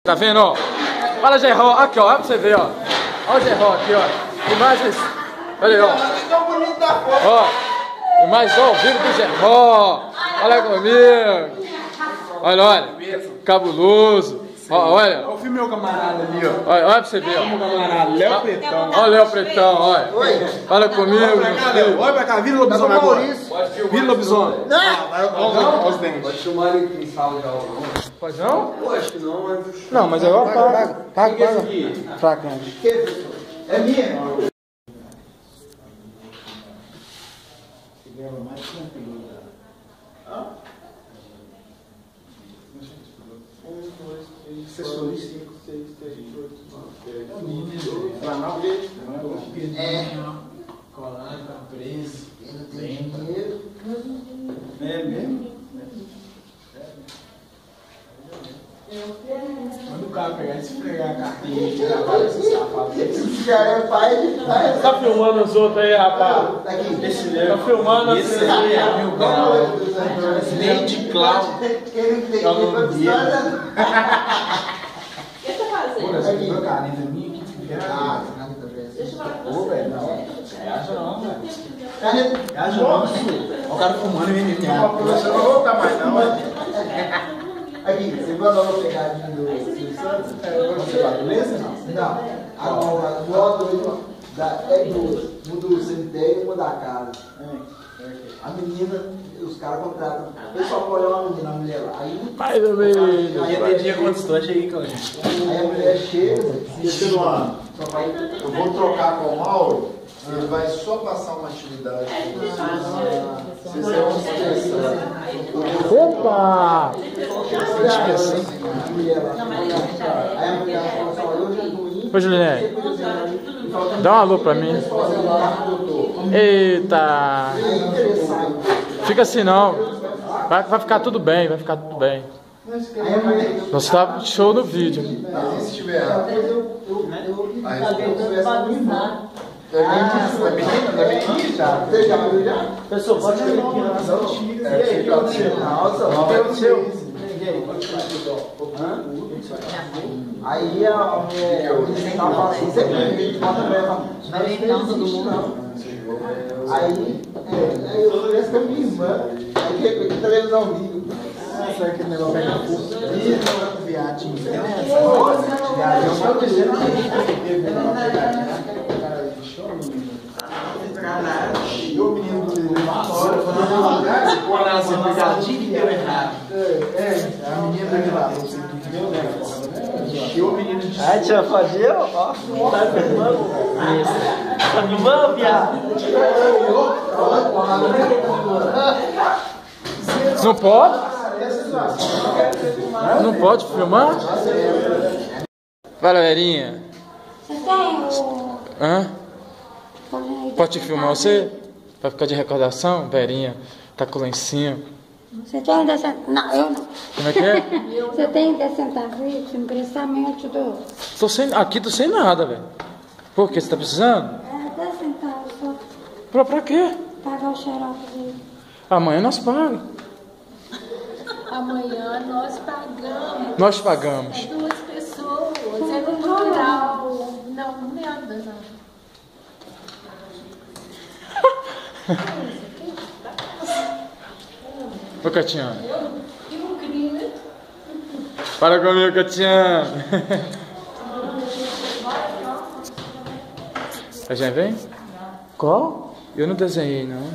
Tá vendo, ó? Fala, Gerró. Aqui, ó. Olha pra você ver, ó. Olha o Gerró aqui, ó. Imagens. Olha aí, ó. Ó. Imagens ao vivo do Gerró. Olha comigo. Olha, olha. Cabuloso. Ó, olha. Eu vi meu camarada ali, ó. Olha pra você ver, ó. Meu camarada, Léo Pretão. Olha o Léo Pretão, olha. Oi. Fala comigo, Olha pra cá, Léo. Olha pra cá, vira lobisomem agora. Vira lobisomem. Olha os dentes. Pode filmar ali em sala de aula, não? Pode não? Pô, acho que não, mas... Não, mas eu pago. Pago. Fraca. É minha. Colando, tá preso. É mesmo? Quando o cara pegar e esfregar a carteira e tirar vários safados. Esse cara é pai de pai. Tá filmando os outros aí, rapaz? Esse Tá filmando Esse aí é mil graus. Nem de clown. Ele tem que ir pra piscina. O que você tá fazendo? Essa aqui, caneta minha aqui. Deixa eu falar com Ô, você. velho, não. Reaja não, velho. Caneta. Reaja não. Olha o cara fumando e vendendo. Você não vai voltar mais, não. Aqui, você mandou eu pegar aqui do Santos? Você vai, beleza? Não. Não. Agora, é duas. Uma do cemitério e uma da casa. A menina, os caras contratam. O pessoal olha uma menina, a mulher lá. Aí, Mais ou menos. Tem dia quantos tocha aí, Claudinho? aí a mulher chega. Deixa eu Eu vou trocar com o Mauro, ele vai só passar uma atividade. Vocês vão se estressar. Opa! A mulher lá. Aí a mulher fala assim: olha, hoje é domingo. Ô, Juliane, dá um alô pra mim. Eita! Fica assim não. Vai ficar tudo bem, vai ficar tudo bem. Nós tá show no vídeo. Mas e se tiver errado? Você já viu já? Pessoal, pode vir aqui na nossa. Nossa, o seu. Aí a mulher fala assim, você bota pra ela. Não é nem todo mundo, não. Aí eu converso com a minha irmã. Aí que televisão viva. Será que o negócio vai dar força? Isso, viadinho. E o menino do hora, quando eu vou lá, se pôr lá assim, pegadinho que deu errado. A menina daqui lá, você que deu, né? E o menino de Ai, tia Fadil, ó. Tá filmando? Tá filmando, viado? Não pode? Não pode filmar? Fala, Verinha. Você tem o... Hã? Pode te filmar você? Vai ficar de recordação? Verinha tá com o lencinho. Você tem 10 centavos? Não, eu não. Como é que é? Você tem 10 centavos? Se me prestar amanhã eu te dou. Aqui tô sem nada, velho. Por quê? Você tá precisando? É, 10 centavos só. Pra quê? Pagar o xerox dele. Amanhã nós pagamos. Amanhã nós pagamos. Nós pagamos. É 2 pessoas. É no plural. Não, não é nada, não. Ô, Catiana. E o crime? Para comigo, Catiana. A gente vem? Qual? Eu não desenhei, não.